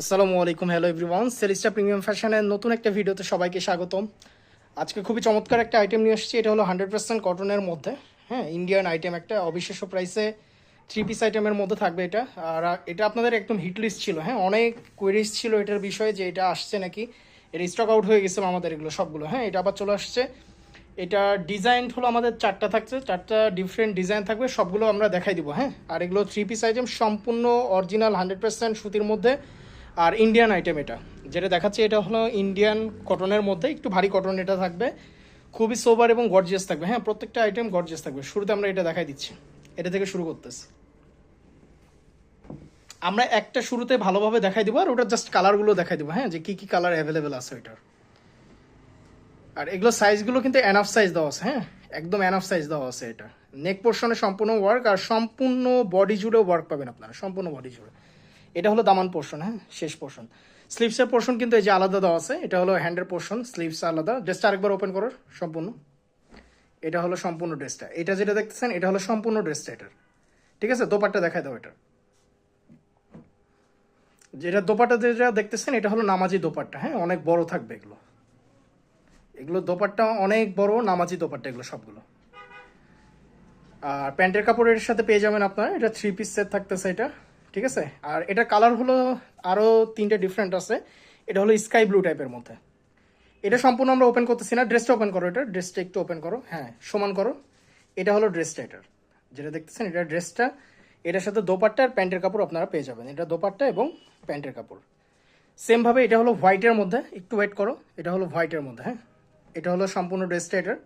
আসসালামু আলাইকুম, hello everyone. সেলিস্টা premium ফ্যাশনের নতুন একটা ভিডিওতে সবাইকে স্বাগতম। আজকে খুবই চমৎকার একটা আইটেম নিয়ে এসেছি। এটা হলো 100% কটনের মধ্যে, হ্যাঁ, ইন্ডিয়ান আইটেম, একটা অবিশ্বাস্য প্রাইসে থ্রি পিস আইটেমের মধ্যে থাকবে এটা। আর এটা আপনাদের একদম হিট লিস্ট ছিল, হ্যাঁ, অনেক কোয়েরিজ ছিল এটার বিষয়ে যে এটা আসছে নাকি, এটা স্টক আউট হয়ে গেছিলো আমাদের এগুলো সবগুলো, হ্যাঁ, এটা আবার চলে আসছে। এটা ডিজাইন হলো আমাদের চারটা থাকছে, চারটা ডিফারেন্ট ডিজাইন থাকবে, সবগুলো আমরা দেখাই দিব, হ্যাঁ। আর এগুলো থ্রি পিস আইটেম, সম্পূর্ণ অরিজিনাল 100% সুতির মধ্যে আর ইন্ডিয়ান আইটেম। এটা যেটা দেখাচ্ছি এটা হলো ইন্ডিয়ান কটনের মধ্যে, একটু ভারী কটন এটা থাকবে, খুবই সোবার এবং গর্জিয়াস থাকবে, হ্যাঁ, প্রত্যেকটা আইটেম গর্জিয়াস থাকবে। শুরুতে আমরা এটা দেখাই দিচ্ছি, এটা থেকে শুরু করতেছি। আমরা একটা শুরুতে ভালোভাবে দেখাই দিব, আর ওটা জাস্ট কালারগুলো দেখাই দিব, হ্যাঁ, যে কী কী কালার অ্যাভেলেবেল আছে ওইটার। আর এগুলো সাইজগুলো কিন্তু এনাফ সাইজ দেওয়া আছে, হ্যাঁ, একদম এনাফ সাইজ দেওয়া আছে। এটা নেক পোর্শনে সম্পূর্ণ ওয়ার্ক, আর সম্পূর্ণ বডি জুড়েও ওয়ার্ক পাবেন আপনারা, সম্পূর্ণ বডি জুড়ে। এটা হলো দামান পোর্শন, হ্যাঁ, শেষ পোর্শন। স্লিভসের পোর্শন কিন্তু এই যে আলাদা দেওয়া আছে, এটা হলো হ্যান্ডের পোর্শন, স্লিভস আলাদা। ড্রেসটা আরেকবার ওপেন করো সম্পূর্ণ। এটা হলো সম্পূর্ণ ড্রেসটা, এটা যেটা দেখতেছেন এটা হলো সম্পূর্ণ ড্রেসটা এটার। ঠিক আছে, দোপাট্টা দেখায় দাও এটা। যেটা দোপাট্টা যেটা দেখতেছেন এটা হলো নামাজি দোপাট্টা, হ্যাঁ, অনেক বড় থাকবে এগুলো। এগুলো দোপাট্টা অনেক বড়, নামাজি দোপাট্টা এগুলো সবগুলো। আর প্যান্টের কাপড়ের সাথে পেয়ে যাবেন আপনারা, এটা থ্রি পিস সেট থাকতেছে এটা। ঠিক আছে, আর এটা কালার হলো আরও তিনটে ডিফারেন্ট আছে। এটা হলো স্কাই ব্লু টাইপের মধ্যে। এটা সম্পূর্ণ আমরা ওপেন করতেছি না, ড্রেসটা ওপেন করো, এটা ড্রেসটা একটু ওপেন করো, হ্যাঁ, সমান করো। এটা হলো ড্রেসটা এটার, যেটা দেখতেছেন এটা ড্রেসটা। এটার সাথে দোপাট্টা আর প্যান্টের কাপড় আপনারা পেয়ে যাবেন, এটা দোপাট্টা এবং প্যান্টের কাপড়। সেমভাবে এটা হলো হোয়াইটের মধ্যে, একটু ওয়েট করো, এটা হলো হোয়াইটের মধ্যে, হ্যাঁ, এটা হলো সম্পূর্ণ ড্রেসটা এটার।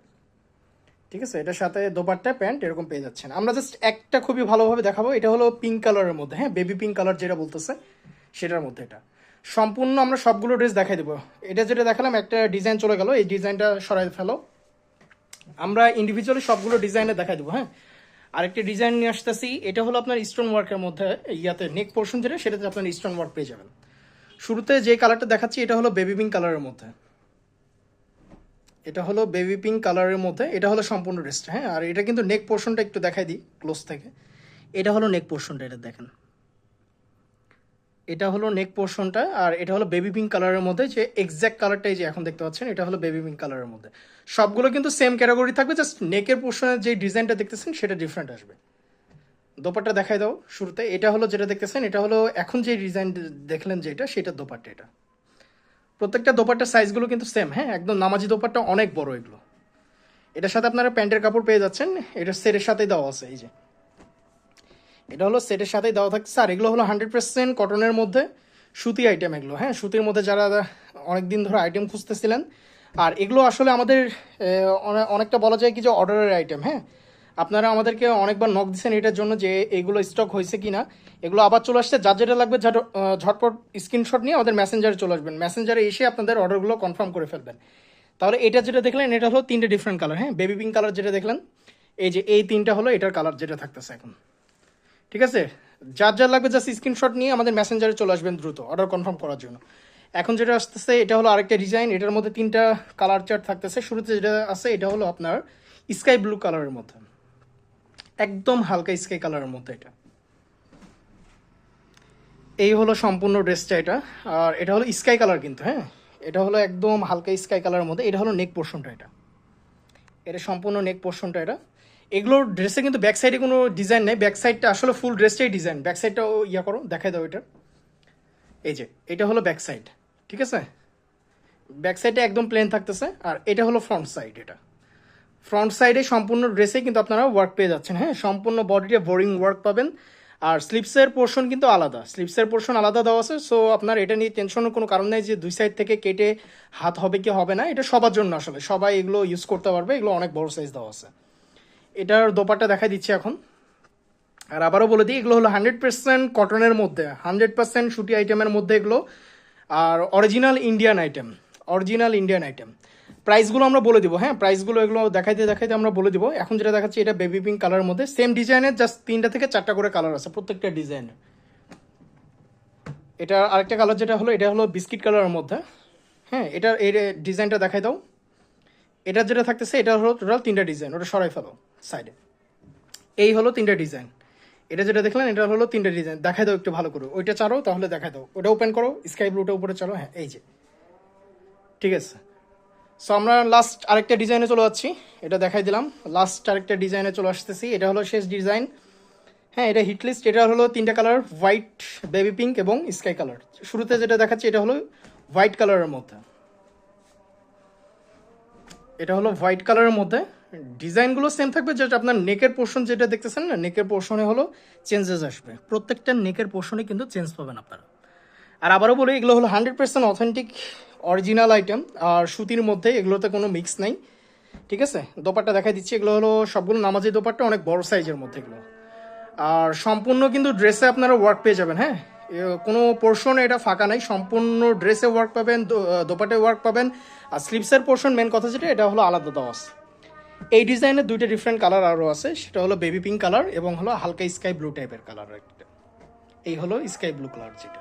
ঠিক আছে, এটার সাথে দোপাট্টা প্যান্ট এরকম পেয়ে যাচ্ছেন। আমরা জাস্ট একটা খুবই ভালোভাবে দেখাবো, এটা হলো পিঙ্ক কালারের মধ্যে, হ্যাঁ, বেবি পিঙ্ক কালার যেটা বলতেছে সেটার মধ্যে। এটা সম্পূর্ণ আমরা সবগুলো ড্রেস দেখাই দেবো। এটা যেটা দেখালাম একটা ডিজাইন চলে গেল, এই ডিজাইনটা সরাই ফেলো। আমরা ইন্ডিভিজুয়ালি সবগুলো ডিজাইনে দেখাই দেবো, হ্যাঁ। আরেকটি ডিজাইন নিয়ে আসতেছি, এটা হলো আপনার স্টোন ওয়ার্কের মধ্যে, ইয়াতে নেক পোর্শন যেটা সেটাতে আপনার স্টোন ওয়ার্ক পেয়ে যাবেন। শুরুতে যে কালারটা দেখাচ্ছি এটা হলো বেবি পিঙ্ক কালারের মধ্যে, এটা হলো বেবি পিঙ্ক কালারের মধ্যে, এটা হলো সম্পূর্ণ ড্রেসটা, হ্যাঁ। আর এটা কিন্তু নেক পোর্শনটা একটু দেখাই দিই ক্লোজ থেকে। এটা হলো নেক পোর্শনটা, এটা দেখেন, এটা হলো নেক পোর্শনটা। আর এটা হলো বেবি পিঙ্ক কালারের মধ্যে, যে এক্স্যাক্ট কালারটাই যে এখন দেখতে পাচ্ছেন এটা হলো বেবি পিঙ্ক কালারের মধ্যে। সবগুলো কিন্তু সেম ক্যাটাগরি থাকবে, জাস্ট নেকের পোর্শনের যে ডিজাইনটা দেখতেছেন সেটা ডিফারেন্ট আসবে। দোপাট্টা দেখাই দাও শুরুতে। এটা হলো যেটা দেখতেছেন এটা হলো এখন যে ডিজাইন দেখলেন যেটা, সেটা দোপাট্টা এটা। প্রত্যেকটা দোপাট্টার সাইজগুলো কিন্তু সেম, হ্যাঁ, একদম নামাজি দোপাট্টা, অনেক বড় এগুলো। এটার সাথে আপনারা প্যান্টের কাপড় পেয়ে যাচ্ছেন, এটা সেটের সাথেই দেওয়া আছে, এই যে এটা হলো সেটের সাথেই দেওয়া থাকছে। আর এগুলো হলো 100% কটনের মধ্যে সুতি আইটেম এগুলো, হ্যাঁ, সুতির মধ্যে যারা অনেক দিন ধরে আইটেম খুঁজতেছিলেন। আর এগুলো আসলে আমাদের অনেকটা বলা যায় কি যে অর্ডারের আইটেম, হ্যাঁ। আপনারা আমাদেরকে অনেকবার নক দিচ্ছেন এটার জন্য যে এগুলো স্টক হয়েছে কি না। এগুলো আবার চলে আসছে, যার যেটা লাগবে ঝটপট স্ক্রিনশট নিয়ে আমাদের মেসেঞ্জারে চলে আসবেন, মেসেঞ্জারে এসে আপনাদের অর্ডারগুলো কনফার্ম করে ফেলবেন। তাহলে এটা যেটা দেখলেন এটা হলো তিনটে ডিফারেন্ট কালার, হ্যাঁ, বেবি পিঙ্ক কালার যেটা দেখলেন, এই যে এই তিনটা হলো এটার কালার যেটা থাকতেছে এখন। ঠিক আছে, যার যার লাগবে জাস্ট স্ক্রিনশট নিয়ে আমাদের মেসেঞ্জারে চলে আসবেন দ্রুত অর্ডার কনফার্ম করার জন্য। এখন যেটা আসতেছে এটা হলো আরেকটা ডিজাইন, এটার মধ্যে তিনটা কালার চার্ট থাকতেছে। শুরুতে যেটা আছে এটা হলো আপনার স্কাই ব্লু কালারের মধ্যে, একদম হালকা স্কাই কালারের মধ্যে এটা। এই হলো সম্পূর্ণ ড্রেসটা এটা। আর এটা হলো স্কাই কালার কিন্তু, হ্যাঁ, এটা হলো একদম হালকা স্কাই কালারের মধ্যে। এটা হলো নেক পোর্শনটা এটা, এটা সম্পূর্ণ নেক পোর্শনটা এটা। এগুলোর ড্রেসে কিন্তু ব্যাক সাইডে কোনো ডিজাইন নেই, ব্যাক সাইডটা আসলে ফুল ড্রেসটাই ডিজাইন। ব্যাক সাইডটাও ইয়া করো, দেখাই দাও এটা। এই যে এটা হলো ব্যাক সাইড, ঠিক আছে, ব্যাক সাইডে একদম প্লেন থাকতেছে। আর এটা হলো ফ্রন্ট সাইড, এটা ফ্রন্ট সাইডে সম্পূর্ণ ড্রেসে কিন্তু আপনারা ওয়ার্ক পেয়ে যাচ্ছেন, হ্যাঁ, সম্পূর্ণ বডিতে বোরিং ওয়ার্ক পাবেন। আর স্লিপসের পোর্শন কিন্তু আলাদা, স্লিপসের পোর্শন আলাদা দেওয়া আছে। সো আপনার এটা নিয়ে টেনশনের কোনো কারণ নেই যে দুই সাইড থেকে কেটে হাত হবে কি হবে না, এটা সবার জন্য, আসলে সবাই এগুলো ইউজ করতে পারবে, এগুলো অনেক বড় সাইজ দেওয়া আছে। এটার দোপাট্টা দেখাই দিচ্ছি এখন। আর আবারও বলে দিই এগুলো হলো 100% কটনের মধ্যে, 100% সুতি আইটেমের মধ্যে এগুলো। আর original Indian item, original Indian item. প্রাইসগুলো আমরা বলে দিব, হ্যাঁ, প্রাইসগুলো এগুলো দেখাইতে দেখাইতে আমরা বলে দিব। এখন যেটা দেখাচ্ছি এটা বেবি পিঙ্ক কালারের মধ্যে, সেম ডিজাইনের জাস্ট 3টা থেকে 4টা করে কালার আছে প্রত্যেকটা ডিজাইনের। এটা আরেকটা কালার যেটা হলো এটা হলো বিস্কিট কালারের মধ্যে, হ্যাঁ। এটার এই ডিজাইনটা দেখাই দাও। এটা যেটা থাকতেছে এটা হলো টোটাল 3টা ডিজাইন, ওটা সরাই ফেলো সাইডে। এই হলো 3টা ডিজাইন, এটা যেটা দেখলেন এটা হলো 3টা ডিজাইন। দেখাই দাও একটু ভালো করে, ওইটা চারো তাহলে দেখাই দাও, ওটা ওপেন করো, স্কাই ব্লুটা উপরে চলো। হ্যাঁ এই যে, ঠিক আছে। সো আমরা লাস্ট আরেকটা ডিজাইনে চলে যাচ্ছি, এটা দেখাই দিলাম। লাস্ট আরেকটা ডিজাইনে চলে আসতেছি, এটা হলো শেষ ডিজাইন। হ্যাঁ এটা হিট লিস্ট, এটা হলো 3টা কালার, হোয়াইট, বেবি পিঙ্ক এবং স্কাই কালার। শুরুতে যেটা দেখাচ্ছি এটা হলো হোয়াইট কালারের মধ্যে, এটা হলো হোয়াইট কালারের মধ্যে। ডিজাইনগুলো সেম থাকবে, যেটা আপনার নেকের পোর্শন যেটা দেখতেছেন না, নেকের পোর্শনে হলো চেঞ্জেস আসবে, প্রত্যেকটা নেকের পোর্শনে কিন্তু চেঞ্জ পাবেন আপনারা। আর আবারও বলি, এগুলো হলো 100% অথেন্টিক অরিজিনাল আইটেম, আর সুতির মধ্যে, এগুলোতে কোনো মিক্স নাই, ঠিক আছে। দোপাট্টা দেখাই দিচ্ছি, এগুলো হলো সবগুলো নামাজি দোপাট্টা, অনেক বড় সাইজের মধ্যে এগুলো। আর সম্পূর্ণ কিন্তু ড্রেসে আপনারা ওয়ার্ক পেয়ে যাবেন, হ্যাঁ কোনো পোর্শনে এটা ফাঁকা নাই, সম্পূর্ণ ড্রেসে ওয়ার্ক পাবেন, দোপাট্টায় ওয়ার্ক পাবেন। আর স্লিপসের পোর্শন মেন কথা যেটা, এটা হলো আলাদা দেওয়া আছে। এই ডিজাইনের 2টা ডিফারেন্ট কালার আরও আছে, সেটা হলো বেবি পিঙ্ক কালার এবং হলো হালকা স্কাই ব্লু টাইপের কালার একটা। এই হলো স্কাই ব্লু কালার যেটা,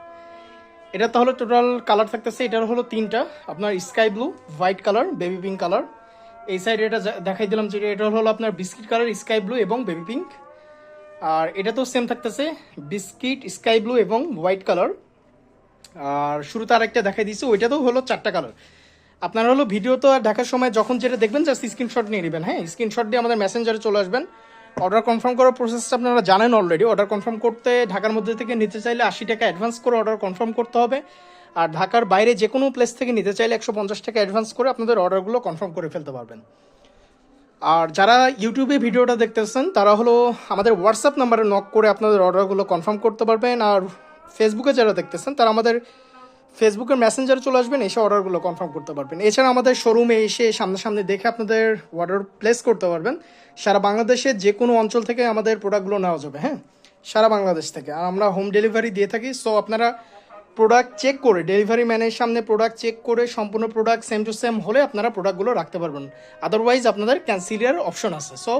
এটা তাহলে টোটাল কালার থাকতেছে, এটার হলো 3টা, আপনার sky blue, white colour, baby pink colour. এই সাইডে এটা দেখাই দিলাম যেটা, এটা হলো আপনার বিস্কিট কালার, স্কাই ব্লু এবং বেবি পিঙ্ক। আর এটা তো সেম থাকতেছে, বিস্কিট, স্কাই ব্লু এবং হোয়াইট কালার। আর শুরুতে আরেকটা দেখাই দিচ্ছি, ওইটাতেও হলো 4টা কালার। আপনারা হলো ভিডিও তো দেখার সময় যখন যেটা দেখবেন জাস্ট স্ক্রিনশট নিয়ে নেবেন, হ্যাঁ স্ক্রিনশট দিয়ে আমাদের মেসেঞ্জারে চলে আসবেন। অর্ডার কনফার্ম করার প্রসেসটা আপনারা জানেন অলরেডি। অর্ডার কনফার্ম করতে ঢাকার মধ্যে থেকে নিতে চাইলে 80 টাকা অ্যাডভান্স করে অর্ডার কনফার্ম করতে হবে। আর ঢাকার বাইরে যে কোনো প্লেস থেকে নিতে চাইলে 150 টাকা অ্যাডভান্স করে আপনাদের অর্ডারগুলো কনফার্ম করে ফেলতে পারবেন। আর যারা ইউটিউবে ভিডিওটা দেখতেছেন তারা হলো আমাদের হোয়াটসঅ্যাপ নাম্বারে নক করে আপনাদের অর্ডারগুলো কনফার্ম করতে পারবেন। আর ফেসবুকে যারা দেখতেছেন তারা আমাদের ফেসবুকের মেসেঞ্জারে চলে আসবেন, এসে অর্ডারগুলো কনফার্ম করতে পারবেন। এছাড়া আমাদের শোরুমে এসে সামনাসামনি দেখে আপনাদের অর্ডার প্লেস করতে পারবেন। সারা বাংলাদেশের যে কোনো অঞ্চল থেকে আমাদের প্রোডাক্টগুলো নেওয়া যাবে, হ্যাঁ সারা বাংলাদেশ থেকে। আর আমরা হোম ডেলিভারি দিয়ে থাকি। সো আপনারা প্রোডাক্ট চেক করে, ডেলিভারি ম্যানের সামনে প্রোডাক্ট চেক করে সম্পূর্ণ প্রোডাক্ট সেম টু সেম হলে আপনারা প্রোডাক্টগুলো রাখতে পারবেন। আদারওয়াইজ আপনাদের ক্যান্সেলের অপশন আছে। সো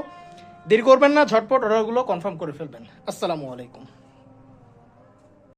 দেরি করবেন না, ঝটপট অর্ডারগুলো কনফার্ম করে ফেলবেন। আসসালামু আলাইকুম।